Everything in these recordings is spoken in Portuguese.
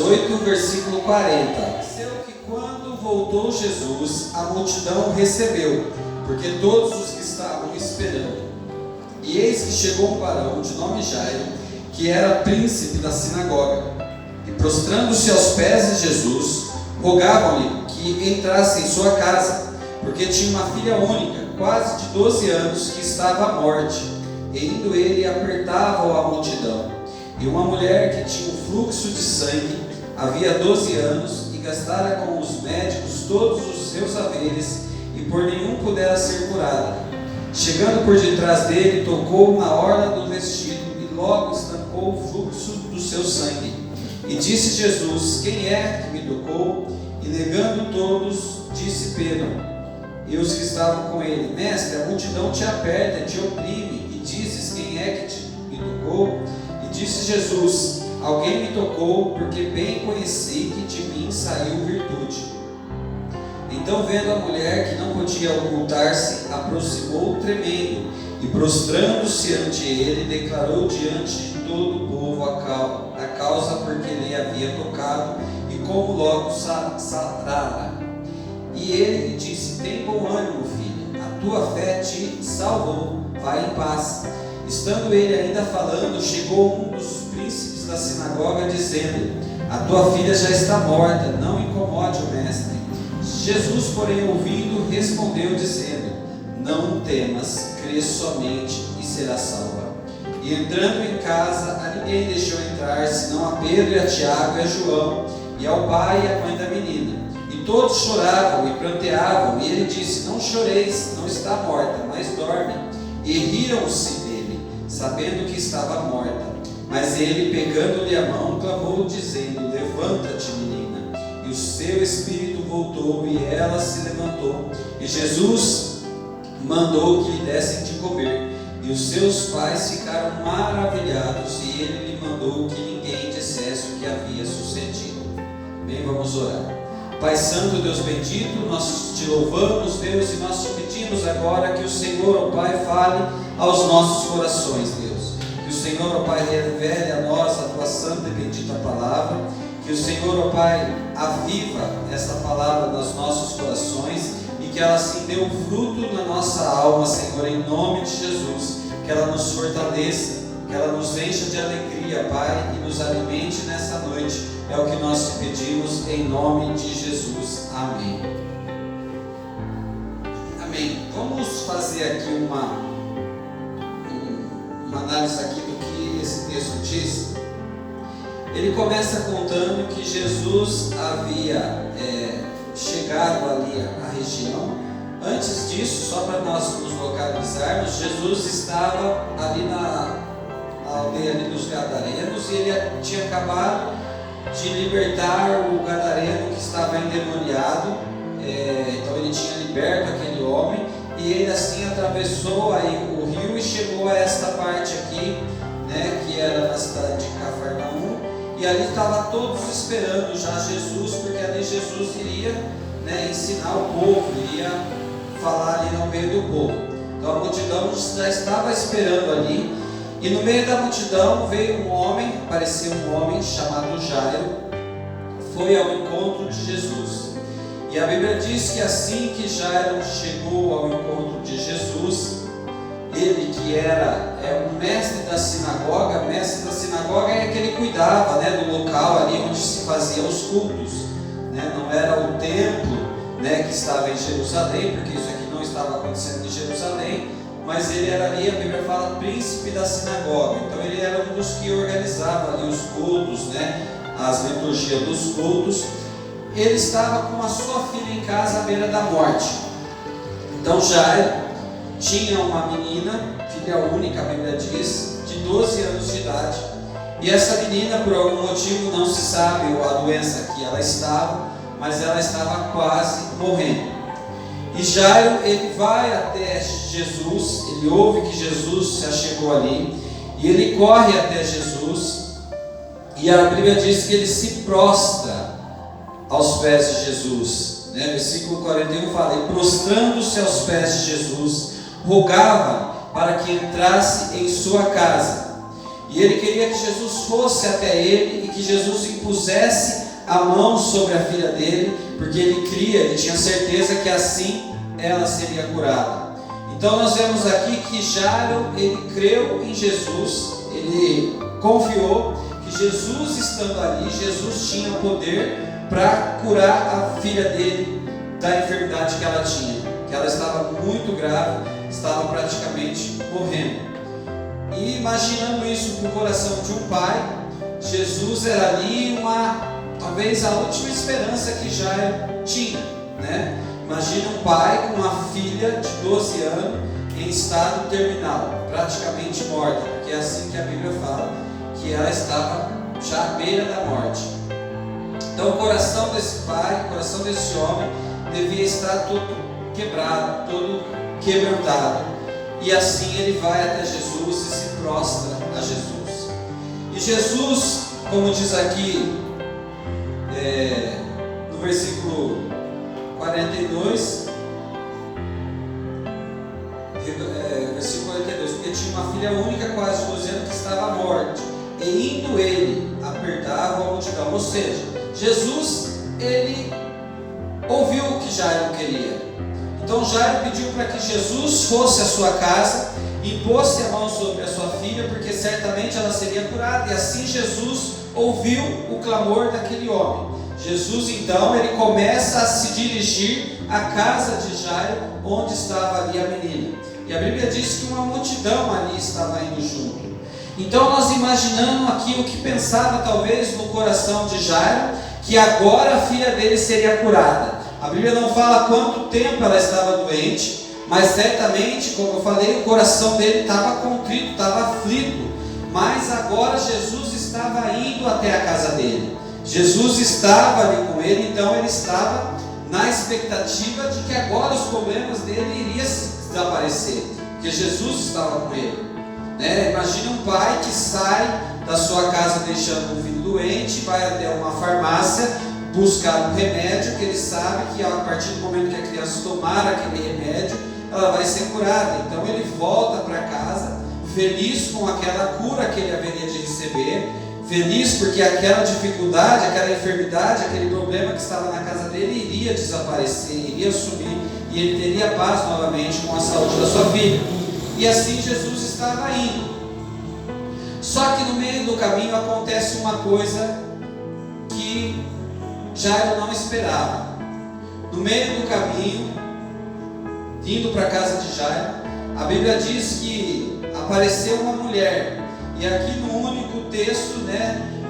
18, versículo 40. Aconteceu que quando voltou Jesus, a multidão o recebeu, porque todos os que estavam esperando. E eis que chegou um varão de nome Jairo, que era príncipe da sinagoga, e prostrando-se aos pés de Jesus, rogavam-lhe que entrasse em sua casa, porque tinha uma filha única, quase de 12 anos, que estava à morte. E indo ele, apertava-o a multidão. E uma mulher que tinha um fluxo de sangue, havia 12 anos, e gastara com os médicos todos os seus haveres, e por nenhum pudera ser curada. Chegando por detrás dele, tocou na orla do vestido, e logo estancou o fluxo do seu sangue. E disse Jesus: quem é que me tocou? E negando todos, disse Pedro e os que estavam com ele: mestre, a multidão te aperta, te oprime, e dizes: quem é que me tocou? E disse Jesus: alguém me tocou, porque bem conheci que de mim saiu virtude. Então, vendo a mulher que não podia ocultar-se, aproximou tremendo, e prostrando-se ante ele, declarou diante de todo o povo a causa porque lhe havia tocado, e como logo sarara. E ele lhe disse: tem bom ânimo, filha, a tua fé te salvou, vai em paz. Estando ele ainda falando, chegou um dos príncipes da sinagoga, dizendo: a tua filha já está morta, não incomode o mestre. Jesus, porém, ouvindo, respondeu, dizendo: não temas, crê somente e serás salva. E entrando em casa, a ninguém deixou entrar, senão a Pedro e a Tiago e a João, e ao pai e à mãe da menina. E todos choravam e pranteavam, e ele disse: não choreis, não está morta, mas dorme. E riram-se dele, sabendo que estava morta. Mas ele, pegando-lhe a mão, clamou, dizendo: levanta-te, menina. E o seu espírito voltou, e ela se levantou. E Jesus mandou que lhe dessem de comer. E os seus pais ficaram maravilhados, e ele lhe mandou que ninguém dissesse o que havia sucedido. Bem, vamos orar. Pai Santo, Deus bendito, nós te louvamos, Deus, e nós te pedimos agora que o Senhor, ó Pai, fale aos nossos corações, Deus. Que o Senhor, ó Pai, revele a nós a tua santa e bendita palavra. Que o Senhor, ó Pai, aviva essa palavra nos nossos corações e que ela assim dê um fruto na nossa alma, Senhor, em nome de Jesus. Que ela nos fortaleça, que ela nos encha de alegria, Pai, e nos alimente nessa noite. É o que nós te pedimos em nome de Jesus. Amém. Amém. Vamos fazer aqui uma análise aqui do que esse texto diz. Ele começa contando que Jesus havia chegado ali à região. Antes disso, só para nós nos localizarmos, Jesus estava ali na aldeia ali dos Gadarenos, e ele tinha acabado de libertar o gadareno que estava endemoniado. Então ele tinha liberto aquele homem, e ele assim atravessou aí o rio e chegou a esta parte aqui, né, que era na cidade de Cafarnaum. E ali estava todos esperando já Jesus, porque ali Jesus iria, né, ensinar o povo, iria falar ali no meio do povo. Então a multidão já estava esperando ali, e no meio da multidão veio um homem, apareceu um homem chamado Jairo, foi ao encontro de Jesus. E a Bíblia diz que assim que Jairo chegou ao encontro de Jesus, ele que era um mestre da sinagoga é aquele que cuidava, né, do local ali onde se faziam os cultos, né? Não era o templo, né, que estava em Jerusalém, porque isso aqui não estava acontecendo em Jerusalém, mas ele era ali, a Bíblia fala, príncipe da sinagoga. Então ele era um dos que organizava ali os cultos, né, as liturgias dos cultos. Ele estava com a sua filha em casa à beira da morte. Então Jairo tinha uma menina, filha única, a Bíblia diz, de 12 anos de idade. E essa menina, por algum motivo, não se sabe a doença que ela estava, mas ela estava quase morrendo. E Jairo, ele vai até Jesus, ele ouve que Jesus se achegou ali, e ele corre até Jesus, e a Bíblia diz que ele se prostra aos pés de Jesus, né? Versículo 41 fala: e prostrando-se aos pés de Jesus, rogava para que entrasse em sua casa. E ele queria que Jesus fosse até ele e que Jesus impusesse a mão sobre a filha dele, porque ele cria, ele tinha certeza que assim ela seria curada. Então nós vemos aqui que Jairo, ele creu em Jesus, ele confiou que Jesus estando ali, Jesus tinha poder para curar a filha dele da enfermidade que ela tinha, que ela estava muito grave, estava praticamente morrendo. E imaginando isso no coração de um pai, Jesus era ali talvez a última esperança que Jairo tinha, né? Imagina um pai com uma filha de 12 anos em estado terminal, praticamente morta, porque é assim que a Bíblia fala, que ela estava já à beira da morte. Então o coração desse pai, o coração desse homem devia estar todo quebrado, todo quebrantado. E assim ele vai até Jesus e se prostra a Jesus. E Jesus, como diz aqui no versículo 42, versículo 42, porque tinha uma filha única, quase 12 anos, que estava à morte, e indo ele, apertava a multidão. Ou seja, Jesus, ele ouviu o que Jairo queria. Então Jairo pediu para que Jesus fosse à sua casa e pôsse a mão sobre a sua filha, porque certamente ela seria curada. E assim Jesus ouviu o clamor daquele homem. Jesus então, ele começa a se dirigir à casa de Jairo, onde estava ali a menina. E a Bíblia diz que uma multidão ali estava indo junto. Então nós imaginamos aqui o que pensava talvez no coração de Jairo, que agora a filha dele seria curada. A Bíblia não fala quanto tempo ela estava doente, mas certamente, como eu falei, o coração dele estava contrito, estava aflito. Mas agora Jesus estava indo até a casa dele. Jesus estava ali com ele, então ele estava na expectativa de que agora os problemas dele iriam desaparecer, porque Jesus estava com ele. Imagina um pai que sai da sua casa deixando um filho doente, vai até uma farmácia buscar um remédio que ele sabe que a partir do momento que a criança tomar aquele remédio, ela vai ser curada. Então ele volta para casa feliz com aquela cura que ele haveria de receber, feliz porque aquela dificuldade, aquela enfermidade, aquele problema que estava na casa dele iria desaparecer, iria sumir, e ele teria paz novamente com a saúde da sua filha. E assim Jesus estava indo. Só que no meio do caminho acontece uma coisa que Jairo não esperava. No meio do caminho, indo para a casa de Jairo, a Bíblia diz que apareceu uma mulher. E aqui no único texto,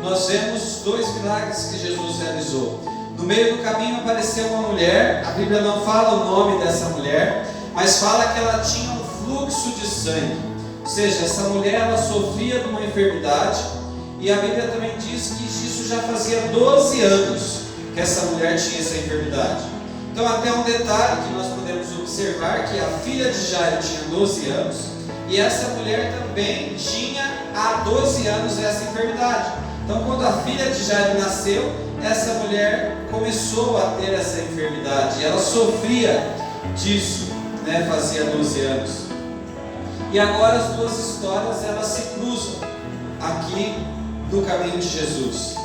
nós vemos 2 milagres que Jesus realizou. No meio do caminho apareceu uma mulher. A Bíblia não fala o nome dessa mulher, mas fala que ela tinha um fluxo de sangue. Ou seja, essa mulher, ela sofria de uma enfermidade. E a Bíblia também diz que isso já fazia 12 anos que essa mulher tinha essa enfermidade. Então até um detalhe que nós podemos observar, que a filha de Jairo tinha 12 anos, e essa mulher também tinha há 12 anos essa enfermidade. Então quando a filha de Jairo nasceu, essa mulher começou a ter essa enfermidade, ela sofria disso, fazia 12 anos. E agora as duas histórias, elas se cruzam aqui no caminho de Jesus.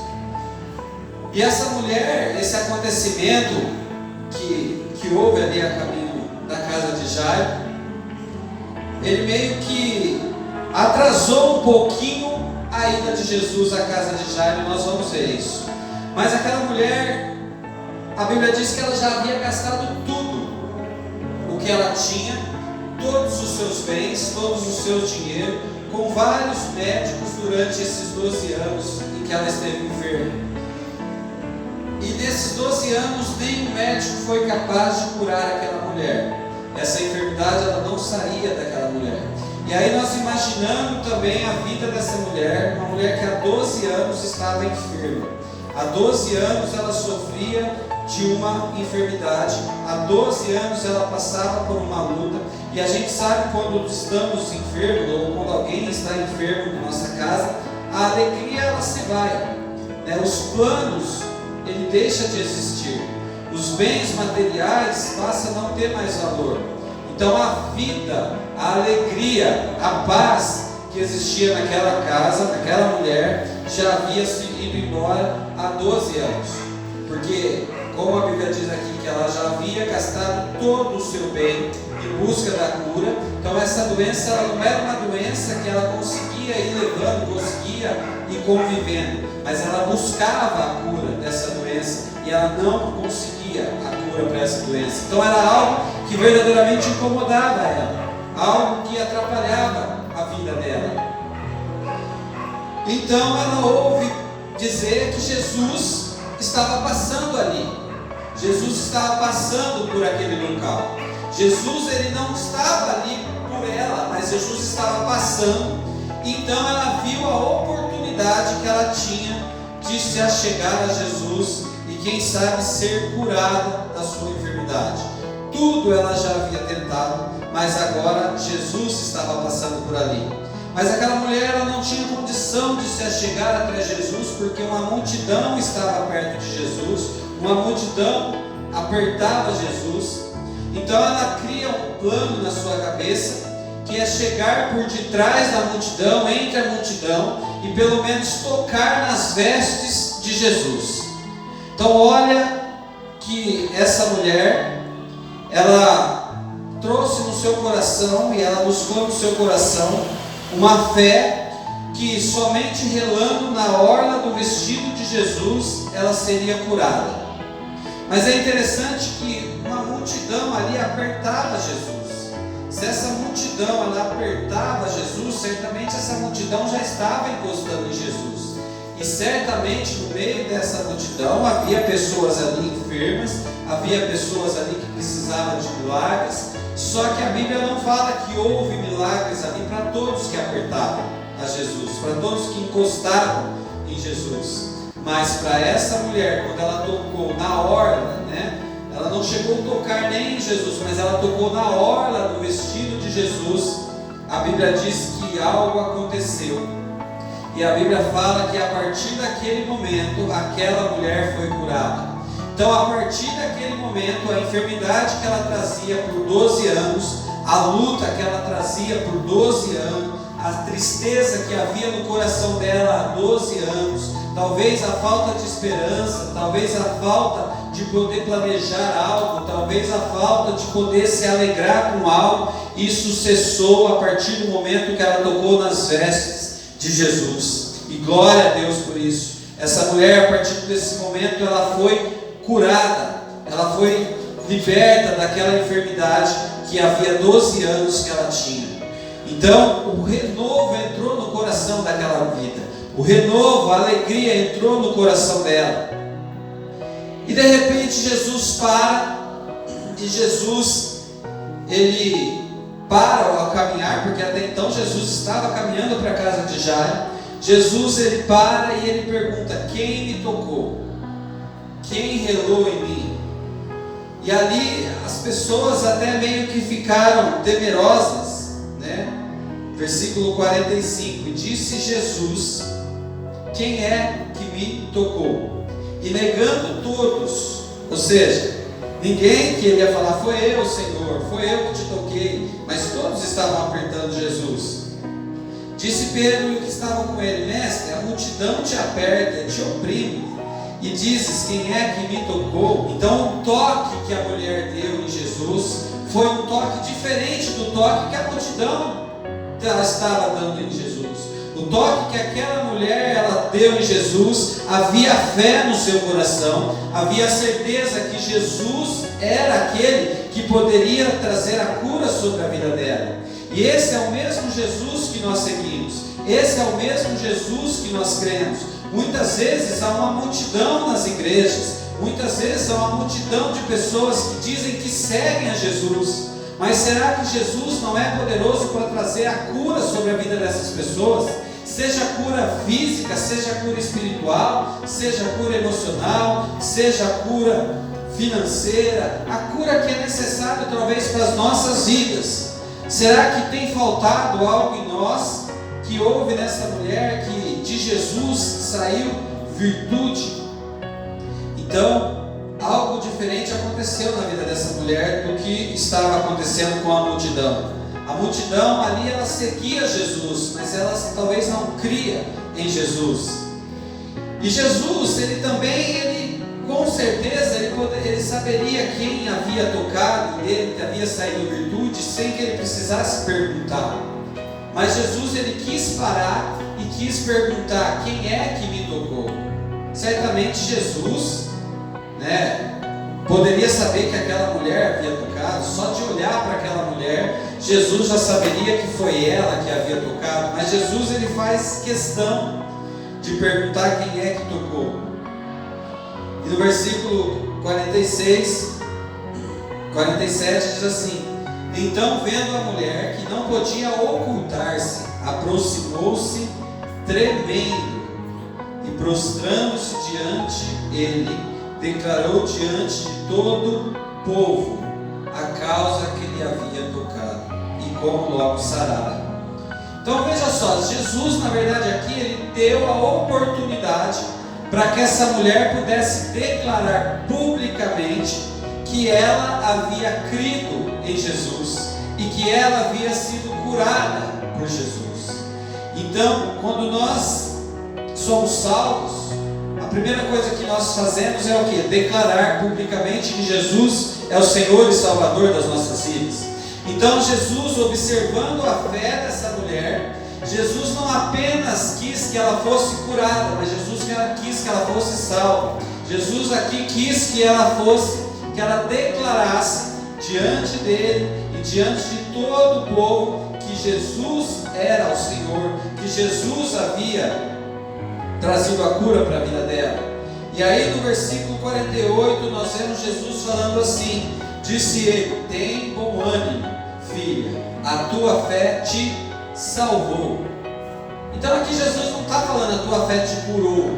E essa mulher, esse acontecimento que houve ali a caminho da casa de Jairo, ele meio que atrasou um pouquinho a ida de Jesus à casa de Jairo. Nós vamos ver isso. Mas aquela mulher, a Bíblia diz que ela já havia gastado tudo o que ela tinha, todos os seus bens, todos os seus dinheiros, com vários médicos durante esses 12 anos em que ela esteve enferma. E nesses 12 anos, nenhum médico foi capaz de curar aquela mulher. Essa enfermidade, ela não saía daquela mulher. E aí nós imaginamos também a vida dessa mulher, uma mulher que há 12 anos estava enferma. Há 12 anos ela sofria de uma enfermidade. Há 12 anos ela passava por uma luta. E a gente sabe, quando estamos enfermos, ou quando alguém está enfermo na nossa casa, a alegria, ela se vai. Os planos, ele deixa de existir. Os bens materiais passam a não ter mais valor. Então a vida, a alegria, a paz que existia naquela casa, naquela mulher, já havia ido embora há 12 anos. Porque, como a Bíblia diz aqui, que ela já havia gastado todo o seu bem em busca da cura. Então essa doença, ela não era uma doença que ela conseguia ir levando, conseguia ir convivendo, mas ela buscava a cura dessa doença e ela não conseguia a cura para essa doença. Então era algo que verdadeiramente incomodava ela, algo que atrapalhava a vida dela. Então ela ouve dizer que Jesus estava passando ali. Jesus estava passando por aquele local. Jesus, ele não estava ali por ela, mas Jesus estava passando. Então ela viu a oportunidade que ela tinha de se achegar a Jesus e quem sabe ser curada da sua enfermidade. Tudo ela já havia tentado, mas agora Jesus estava passando por ali. Mas aquela mulher, ela não tinha condição de se achegar até Jesus, porque uma multidão estava perto de Jesus, uma multidão apertava Jesus. Então ela cria um plano na sua cabeça, que é chegar por detrás da multidão, entre a multidão, e pelo menos tocar nas vestes de Jesus. Então olha que essa mulher, ela trouxe no seu coração, e ela buscou no seu coração, uma fé que somente relando na orla do vestido de Jesus, ela seria curada. Mas é interessante que uma multidão ali apertava Jesus. Se essa multidão ela apertava Jesus, certamente essa multidão já estava encostando em Jesus. E certamente no meio dessa multidão havia pessoas ali enfermas, havia pessoas ali que precisavam de milagres. Só que a Bíblia não fala que houve milagres ali para todos que apertavam a Jesus, para todos que encostavam em Jesus. Mas para essa mulher, quando ela tocou na orla, ela não chegou a tocar nem em Jesus, mas ela tocou na orla do vestido de Jesus. A Bíblia diz que algo aconteceu. E a Bíblia fala que a partir daquele momento, aquela mulher foi curada. Então, a partir daquele momento, a enfermidade que ela trazia por 12 anos, a luta que ela trazia por 12 anos, a tristeza que havia no coração dela há 12 anos, talvez a falta de esperança, talvez a falta de poder planejar algo, talvez a falta de poder se alegrar com algo, isso cessou a partir do momento que ela tocou nas vestes de Jesus. E glória a Deus por isso. Essa mulher, a partir desse momento, ela foi curada, ela foi liberta daquela enfermidade que havia 12 anos que ela tinha. Então o renovo entrou no coração daquela vida, o renovo, a alegria entrou no coração dela. E de repente Jesus para, e Jesus, ele para ao caminhar, porque até então Jesus estava caminhando para a casa de Jairo. Jesus, ele para e ele pergunta: quem me tocou? Quem relou em mim? E ali as pessoas até meio que ficaram temerosas, Versículo 45: e disse Jesus: quem é que me tocou? E negando todos, ou seja, ninguém que ele ia falar: foi eu, Senhor, foi eu que te toquei, mas todos estavam apertando Jesus. Disse Pedro e que estavam com ele: mestre, a multidão te aperta, te oprime, e dizes: quem é que me tocou? Então o toque que a mulher deu em Jesus foi um toque diferente do toque que a multidão ela estava dando em Jesus. O toque que aquela mulher ela deu em Jesus, havia fé no seu coração, havia certeza que Jesus era aquele que poderia trazer a cura sobre a vida dela. E esse é o mesmo Jesus que nós seguimos, esse é o mesmo Jesus que nós cremos. Muitas vezes há uma multidão nas igrejas, muitas vezes há uma multidão de pessoas que dizem que seguem a Jesus, mas será que Jesus não é poderoso para trazer a cura sobre a vida dessas pessoas? Seja cura física, seja cura espiritual, seja cura emocional, seja cura financeira, a cura que é necessária talvez para as nossas vidas. Será que tem faltado algo em nós, que houve nessa mulher, que de Jesus saiu virtude? Então, algo diferente aconteceu na vida dessa mulher do que estava acontecendo com a multidão. A multidão ali, ela seguia Jesus, Jesus, mas ela talvez não cria em Jesus. E Jesus, ele também, com certeza, ele saberia quem havia tocado nele, que havia saído virtude, sem que ele precisasse perguntar. Mas Jesus, ele quis parar e quis perguntar: quem é que me tocou? Certamente Jesus, poderia saber que aquela mulher havia tocado. Só de olhar para aquela mulher, Jesus já saberia que foi ela que havia tocado. Mas Jesus, ele faz questão de perguntar quem é que tocou. E no versículo 47 diz assim: então, vendo a mulher que não podia ocultar-se, aproximou-se tremendo e, prostrando-se diante ele, declarou diante de todo o povo a causa que lhe havia tocado e como logo sarara. Então veja só, Jesus, na verdade, aqui ele deu a oportunidade para que essa mulher pudesse declarar publicamente que ela havia crido em Jesus e que ela havia sido curada por Jesus. Então, quando nós somos salvos, a primeira coisa que nós fazemos é o quê? Declarar publicamente que Jesus é o Senhor e Salvador das nossas vidas. Então Jesus, observando a fé dessa mulher, Jesus não apenas quis que ela fosse curada, mas Jesus quis que ela fosse salva. Jesus aqui quis que ela declarasse diante dele e diante de todo o povo que Jesus era o Senhor, que Jesus havia trazido a cura para a vida dela. E aí no versículo 48 nós vemos Jesus falando assim: disse ele: tem bom ânimo, filha, a tua fé te salvou. Então aqui Jesus não está falando a tua fé te curou,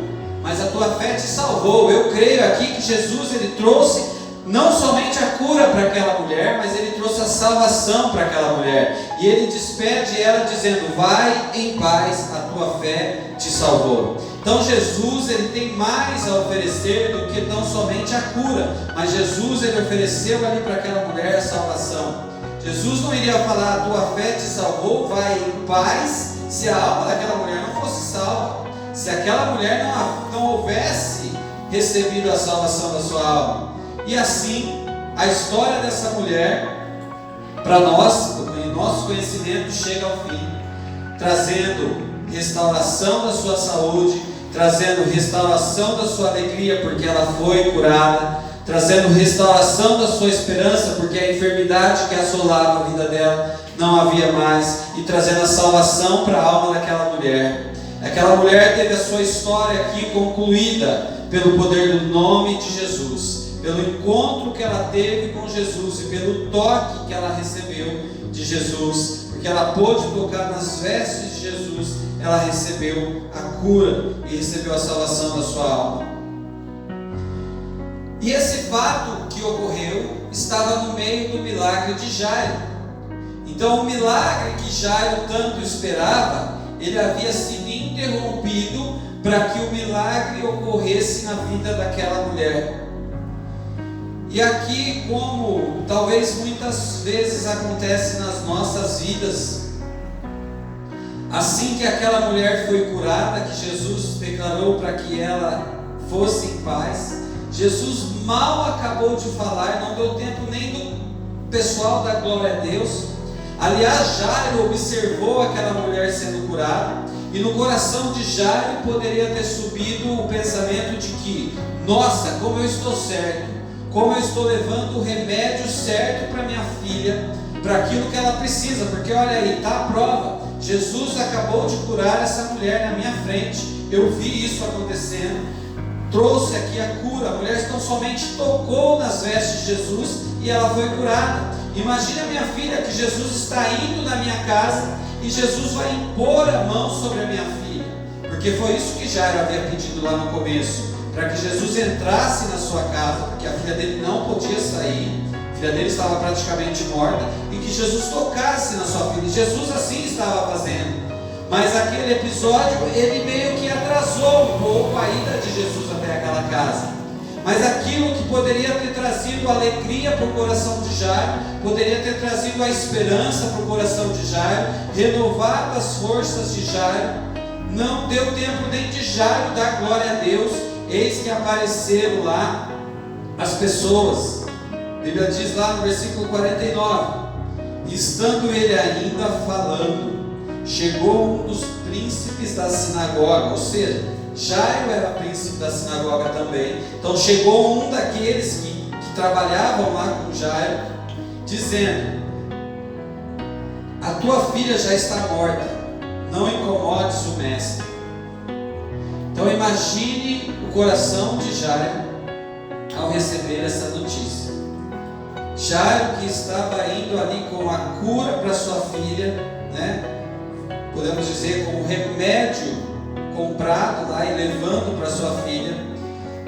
mas a tua fé te salvou. Eu creio aqui que Jesus, ele trouxe não somente a cura para aquela mulher, mas ele trouxe a salvação para aquela mulher. E ele despede ela dizendo: vai em paz, a tua fé te salvou. Então Jesus, ele tem mais a oferecer do que tão somente a cura, mas Jesus, ele ofereceu ali para aquela mulher a salvação. Jesus não iria falar: a tua fé te salvou, vai em paz, se a alma daquela mulher não fosse salva, se aquela mulher não houvesse recebido a salvação da sua alma. E assim, a história dessa mulher, para nós, em nosso conhecimento, chega ao fim, trazendo restauração da sua saúde, trazendo restauração da sua alegria, porque ela foi curada, trazendo restauração da sua esperança, porque a enfermidade que assolava a vida dela não havia mais, e trazendo a salvação para a alma daquela mulher. Aquela mulher teve a sua história aqui concluída pelo poder do nome de Jesus, pelo encontro que ela teve com Jesus e pelo toque que ela recebeu de Jesus, porque ela pôde tocar nas vestes de Jesus, ela recebeu a cura e recebeu a salvação da sua alma. E esse fato que ocorreu estava no meio do milagre de Jairo. Então o milagre que Jairo tanto esperava, ele havia sido interrompido para que o milagre ocorresse na vida daquela mulher. E aqui, como talvez muitas vezes acontece nas nossas vidas, assim que aquela mulher foi curada, que Jesus declarou para que ela fosse em paz, Jesus mal acabou de falar, não deu tempo nem do pessoal dar glória a Deus. Aliás, Jairo observou aquela mulher sendo curada, e no coração de Jairo poderia ter subido o pensamento de que: nossa, como eu estou certo, como eu estou levando o remédio certo para minha filha, para aquilo que ela precisa, porque olha aí, está a prova, Jesus acabou de curar essa mulher na minha frente, eu vi isso acontecendo, trouxe aqui a cura, a mulher tão somente tocou nas vestes de Jesus e ela foi curada. Imagina minha filha, que Jesus está indo na minha casa e Jesus vai impor a mão sobre a minha filha, porque foi isso que Jairo havia pedido lá no começo, para que Jesus entrasse na sua casa, porque a filha dele não podia sair, a filha dele estava praticamente morta, e que Jesus tocasse na sua filha. E Jesus assim estava fazendo, mas aquele episódio, ele meio que atrasou um pouco a ida de Jesus até aquela casa. mas aquilo que poderia ter trazido alegria para o coração de Jairo, poderia ter trazido a esperança para o coração de Jairo, renovado as forças de Jairo, não deu tempo nem de Jairo dar glória a Deus. Eis que apareceram lá as pessoas. A Bíblia diz lá no versículo 49: estando ele ainda falando, chegou um dos príncipes da sinagoga. Ou seja, Jairo era príncipe da sinagoga também. Então chegou um daqueles que trabalhavam lá com Jairo, dizendo: a tua filha já está morta, não incomodes o mestre. Então imagine o coração de Jairo ao receber essa notícia. Jairo, que estava indo ali com a cura para sua filha, né? Podemos dizer, com o remédio comprado lá e levando para sua filha,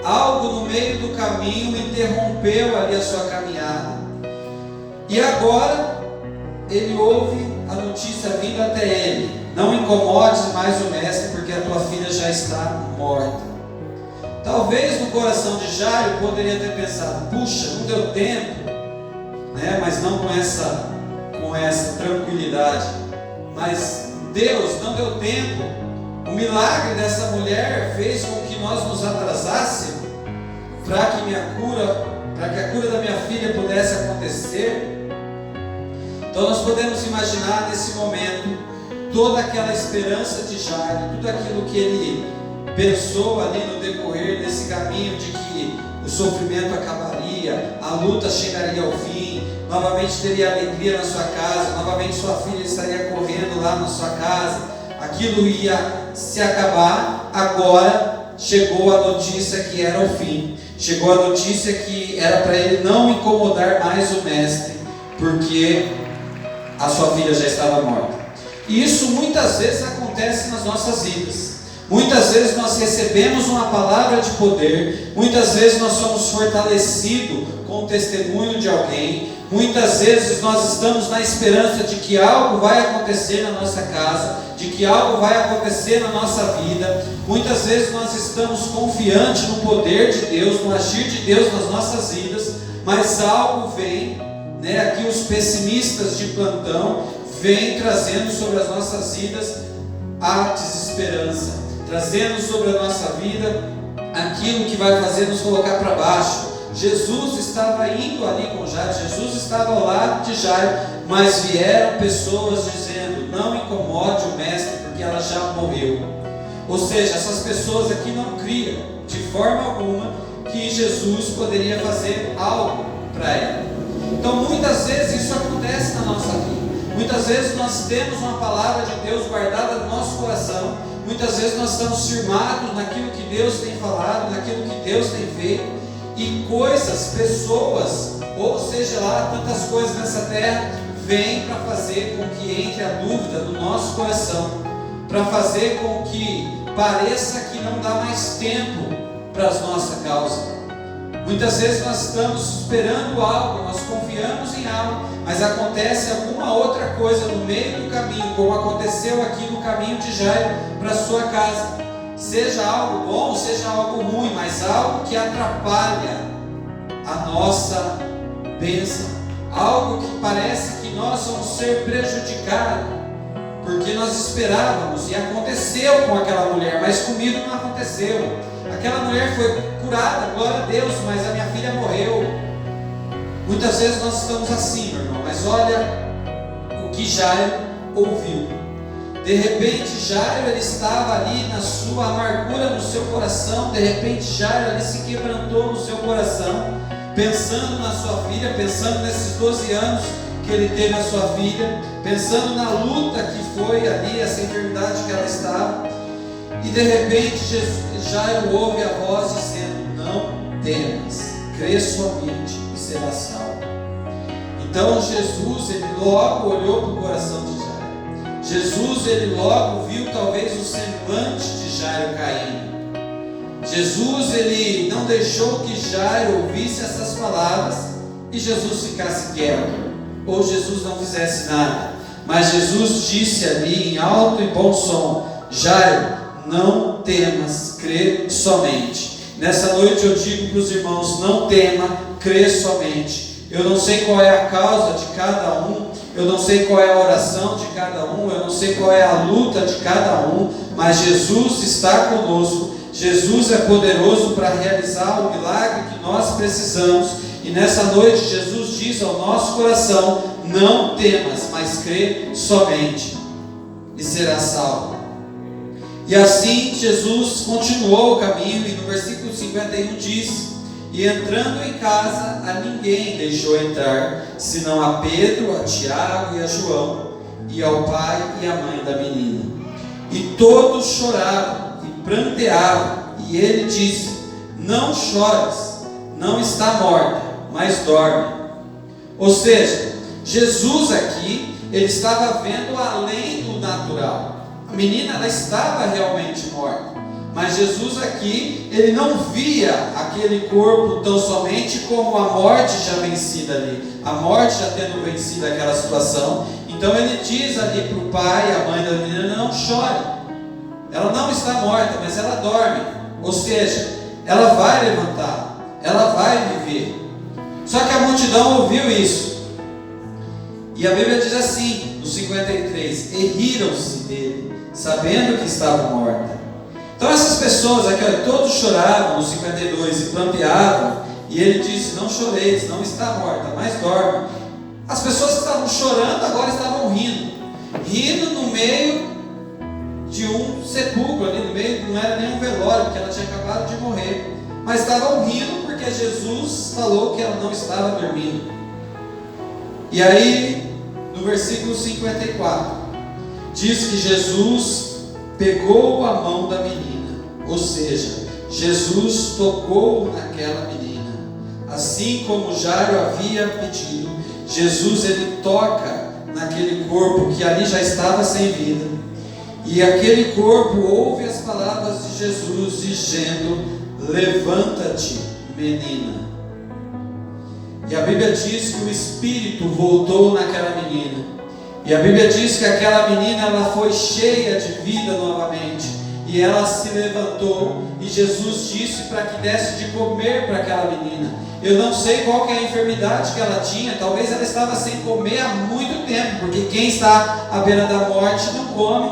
algo no meio do caminho interrompeu ali a sua caminhada. E agora ele ouve a notícia vindo até ele: não incomodes mais o mestre, porque a tua filha já está morta. Talvez no coração de Jairo poderia ter pensado: puxa, não deu tempo, né? Mas não com essa tranquilidade. Mas Deus não deu tempo. O milagre dessa mulher fez com que nós nos atrasássemos para que a cura da minha filha pudesse acontecer. Então nós podemos imaginar nesse momento toda aquela esperança de Jairo, tudo aquilo que ele pensou ali no decorrer desse caminho, de que o sofrimento acabaria, a luta chegaria ao fim, novamente teria alegria na sua casa, novamente sua filha estaria correndo lá na sua casa, aquilo ia se acabar. Agora chegou a notícia que era o fim, chegou a notícia que era para ele não incomodar mais o mestre, porque a sua filha já estava morta. E isso muitas vezes acontece nas nossas vidas. Muitas vezes nós recebemos uma palavra de poder, muitas vezes nós somos fortalecidos com o testemunho de alguém, muitas vezes nós estamos na esperança de que algo vai acontecer na nossa casa, de que algo vai acontecer na nossa vida, muitas vezes nós estamos confiantes no poder de Deus, no agir de Deus nas nossas vidas, mas algo vem, né? Aqui os pessimistas de plantão vêm trazendo sobre as nossas vidas a desesperança, trazendo sobre a nossa vida aquilo que vai fazer nos colocar para baixo. Jesus estava indo ali com Jairo, Jesus estava ao lado de Jairo, mas vieram pessoas dizendo: não incomode o mestre, porque ela já morreu. Ou seja, essas pessoas aqui não criam de forma alguma que Jesus poderia fazer algo para ela. Então muitas vezes isso acontece na nossa vida. Muitas vezes nós temos uma palavra de Deus guardada no nosso coração, muitas vezes nós estamos firmados naquilo que Deus tem falado, naquilo que Deus tem feito, e coisas, pessoas, ou seja lá, tantas coisas nessa terra, vêm para fazer com que entre a dúvida do nosso coração, para fazer com que pareça que não dá mais tempo para a nossa causa. Muitas vezes nós estamos esperando algo, nós confiamos em algo, mas acontece alguma outra coisa no meio do caminho, como aconteceu aqui no caminho de Jairo para a sua casa. Seja algo bom, seja algo ruim, mas algo que atrapalha a nossa bênção, algo que parece que nós vamos ser prejudicados, porque nós esperávamos, e aconteceu com aquela mulher, mas comigo não aconteceu. Aquela mulher foi curada, glória a Deus, mas a minha filha morreu. Muitas vezes nós estamos assim, meu irmão, mas olha o que Jairo ouviu. De repente Jairo, ele estava ali na sua amargura no seu coração. De repente Jairo, ele se quebrantou no seu coração, pensando na sua filha, pensando nesses 12 anos que ele teve a sua filha, pensando na luta que foi ali, essa enfermidade que ela estava. E de repente Jairo ouve a voz dizendo: não temas, crê somente e será salvo. Então Jesus, ele logo olhou para o coração de Jairo. Jesus, ele logo viu talvez o semblante de Jairo caindo. Jesus, ele não deixou que Jairo ouvisse essas palavras e Jesus ficasse quieto, ou Jesus não fizesse nada. Mas Jesus disse ali em alto e bom som: Jairo, não temas, crê somente. Nessa noite eu digo para os irmãos: não tema, crê somente. Eu não sei qual é a causa de cada um, eu não sei qual é a oração de cada um, eu não sei qual é a luta de cada um, mas Jesus está conosco. Jesus é poderoso para realizar o milagre que nós precisamos. E nessa noite Jesus diz ao nosso coração: não temas, mas crê somente e será salvo. E assim Jesus continuou o caminho, e no versículo 51 diz: e entrando em casa, a ninguém deixou entrar, senão a Pedro, a Tiago e a João, e ao pai e à mãe da menina. E todos choravam e pranteavam, e ele disse: não chores, não está morta, mas dorme. Ou seja, Jesus aqui, ele estava vendo além do natural. A menina, ela estava realmente morta, mas Jesus aqui, ele não via aquele corpo tão somente como a morte já vencida ali, a morte já tendo vencido aquela situação. Então ele diz ali para o pai e a mãe da menina: não chore, ela não está morta, mas ela dorme. Ou seja, ela vai levantar, ela vai viver. Só que a multidão ouviu isso, e a Bíblia diz assim, no 53, e riram-se dele, sabendo que estava morta. Então essas pessoas aqui, todos choravam, no 52, e planteavam, e ele disse: não choreis, não está morta, mas dorme. As pessoas que estavam chorando agora estavam rindo no meio de um sepulcro ali, no meio, não era nem um velório, porque ela tinha acabado de morrer, mas estavam rindo porque Jesus falou que ela não estava dormindo. E aí, no versículo 54, diz que Jesus pegou a mão da menina, ou seja, Jesus tocou naquela menina, assim como Jairo havia pedido. Jesus, ele toca naquele corpo que ali já estava sem vida, e aquele corpo ouve as palavras de Jesus dizendo: levanta-te, menina. E a Bíblia diz que o Espírito voltou naquela menina, e a Bíblia diz que aquela menina, ela foi cheia de vida novamente, e ela se levantou, e Jesus disse para que desse de comer para aquela menina. Eu não sei qual que é a enfermidade que ela tinha, talvez ela estava sem comer há muito tempo, porque quem está à beira da morte não come.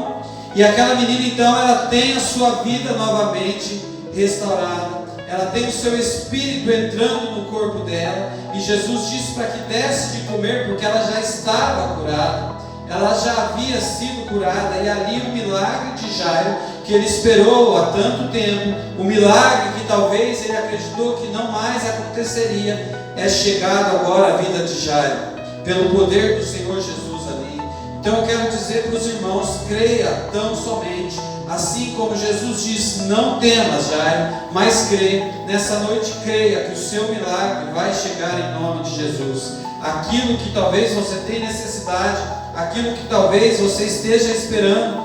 E aquela menina então, ela tem a sua vida novamente restaurada, ela tem o seu espírito entrando no corpo dela, e Jesus disse para que desse de comer, porque ela já estava curada, ela já havia sido curada. E ali o milagre de Jairo, que ele esperou há tanto tempo, o milagre que talvez ele acreditou que não mais aconteceria, é chegado agora à vida de Jairo, pelo poder do Senhor Jesus ali. Então eu quero dizer para os irmãos: creia tão somente, assim como Jesus disse: não temas, Jairo, mas crê. Nessa noite creia que o seu milagre vai chegar em nome de Jesus. Aquilo que talvez você tenha necessidade, aquilo que talvez você esteja esperando,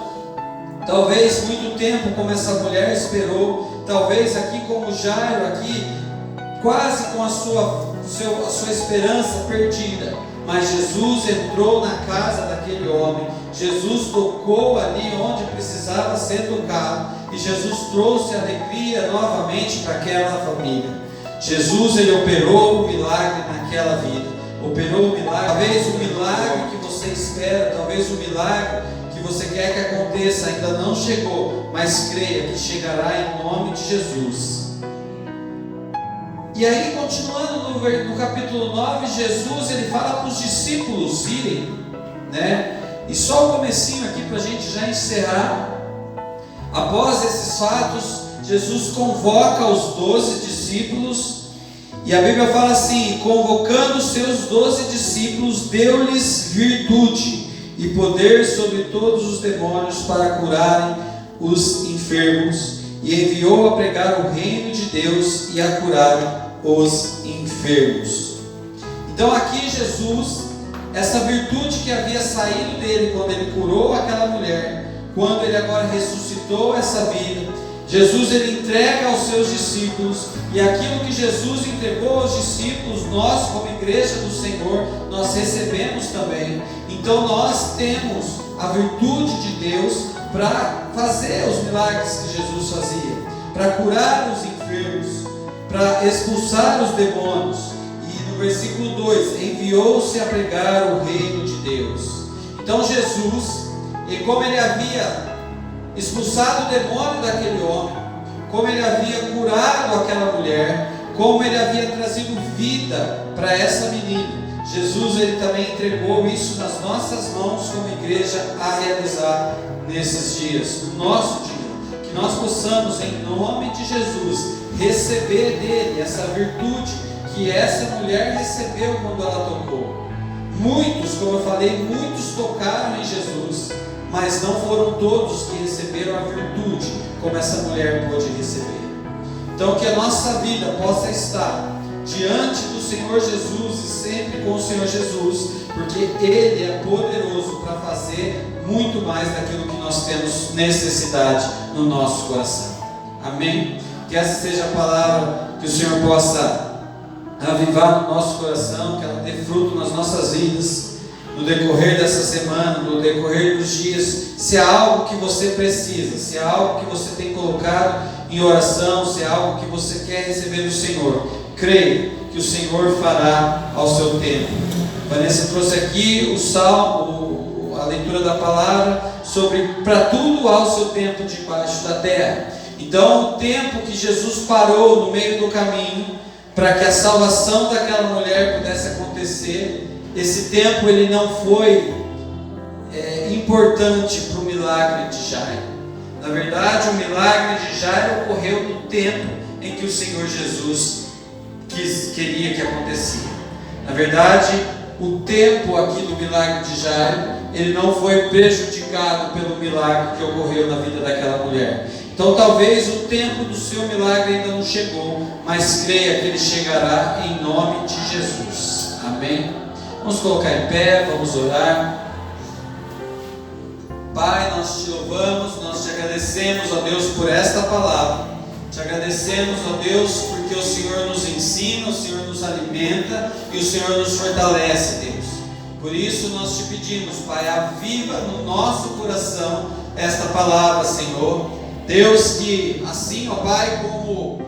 talvez muito tempo como essa mulher esperou, talvez aqui como Jairo, aqui quase com a sua esperança perdida, mas Jesus entrou na casa daquele homem, Jesus tocou ali onde precisava ser tocado, e Jesus trouxe alegria novamente para aquela família. Jesus, ele operou o milagre naquela vida, operou o milagre. Talvez o milagre que você espera, talvez o milagre que você quer que aconteça ainda não chegou, mas creia que chegará em nome de Jesus. E aí, continuando no capítulo 9, Jesus, ele fala para os discípulos irem, né? E só o comecinho aqui para a gente já encerrar. Após esses fatos, Jesus convoca os 12 discípulos, e a Bíblia fala assim: convocando os seus 12 discípulos, deu-lhes virtude e poder sobre todos os demônios para curarem os enfermos, e enviou a pregar o reino de Deus e a curarem os enfermos. Então aqui Jesus, essa virtude que havia saído dele quando ele curou aquela mulher, quando ele agora ressuscitou essa vida, Jesus, ele entrega aos seus discípulos, e aquilo que Jesus entregou aos discípulos, nós como igreja do Senhor, nós recebemos também. Então nós temos a virtude de Deus para fazer os milagres que Jesus fazia, para curar os enfermos. para expulsar os demônios. E no versículo 2, enviou-se a pregar o reino de Deus. Então Jesus, e como ele havia expulsado o demônio daquele homem, como ele havia curado aquela mulher, como ele havia trazido vida para essa menina, Jesus ele também entregou isso nas nossas mãos como igreja a realizar nesses dias, no nosso dia, que nós possamos em nome de Jesus receber dele essa virtude que essa mulher recebeu quando ela tocou. Muitos, como eu falei, muitos tocaram em Jesus, mas não foram todos que receberam a virtude como essa mulher pôde receber. Então que a nossa vida possa estar diante do Senhor Jesus e sempre com o Senhor Jesus, porque Ele é poderoso para fazer muito mais daquilo que nós temos necessidade no nosso coração. Amém? Que essa seja a palavra que o Senhor possa avivar no nosso coração, que ela dê fruto nas nossas vidas, no decorrer dessa semana, no decorrer dos dias. Se há algo que você precisa, se há algo que você tem colocado em oração, se há algo que você quer receber do Senhor, creia que o Senhor fará ao seu tempo. Vanessa trouxe aqui o salmo, a leitura da palavra sobre para tudo há o seu tempo debaixo da terra. Então o tempo que Jesus parou no meio do caminho para que a salvação daquela mulher pudesse acontecer, esse tempo ele não foi importante para o milagre de Jairo. Na verdade, o milagre de Jairo ocorreu no tempo em que o Senhor Jesus queria que acontecesse. Na verdade, o tempo aqui do milagre de Jairo, ele não foi prejudicado pelo milagre que ocorreu na vida daquela mulher. Então talvez o tempo do seu milagre ainda não chegou, mas creia que ele chegará em nome de Jesus. Amém? Vamos colocar em pé, vamos orar. Pai, nós te louvamos, nós te agradecemos, ó Deus, por esta palavra. Te agradecemos, ó Deus, porque o Senhor nos ensina, o Senhor nos alimenta e o Senhor nos fortalece, Deus. Por isso nós te pedimos, Pai, aviva no nosso coração esta palavra, Senhor. Deus, que assim, ó Pai, como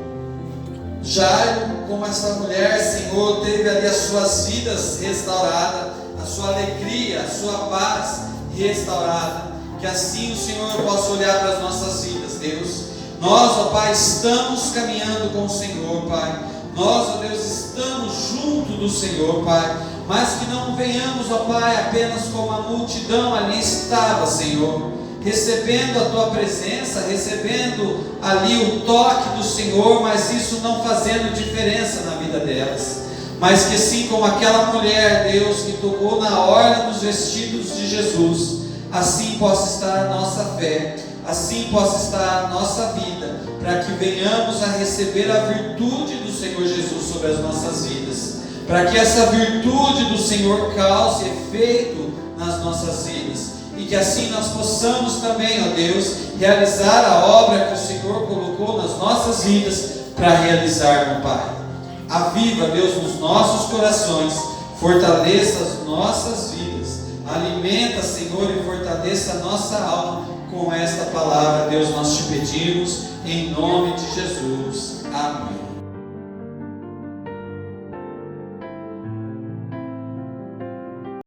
Jairo, como essa mulher, Senhor, teve ali as suas vidas restauradas, a sua alegria, a sua paz restaurada, que assim o Senhor possa olhar para as nossas vidas, Deus. Nós, ó Pai, estamos caminhando com o Senhor, Pai. Nós, ó Deus, estamos junto do Senhor, Pai. Mas que não venhamos, ó Pai, apenas como a multidão ali estava, Senhor, recebendo a Tua presença, recebendo ali o toque do Senhor, mas isso não fazendo diferença na vida delas. Mas que assim como aquela mulher, Deus, que tocou na orla dos vestidos de Jesus, assim possa estar a nossa fé, assim possa estar a nossa vida, para que venhamos a receber a virtude do Senhor Jesus sobre as nossas vidas, para que essa virtude do Senhor cause efeito nas nossas vidas, e que assim nós possamos também, ó Deus, realizar a obra que o Senhor colocou nas nossas vidas para realizar, meu Pai. Aviva, Deus, nos nossos corações, fortaleça as nossas vidas, alimenta, Senhor, e fortaleça a nossa alma com esta palavra, Deus, nós te pedimos, em nome de Jesus. Amém.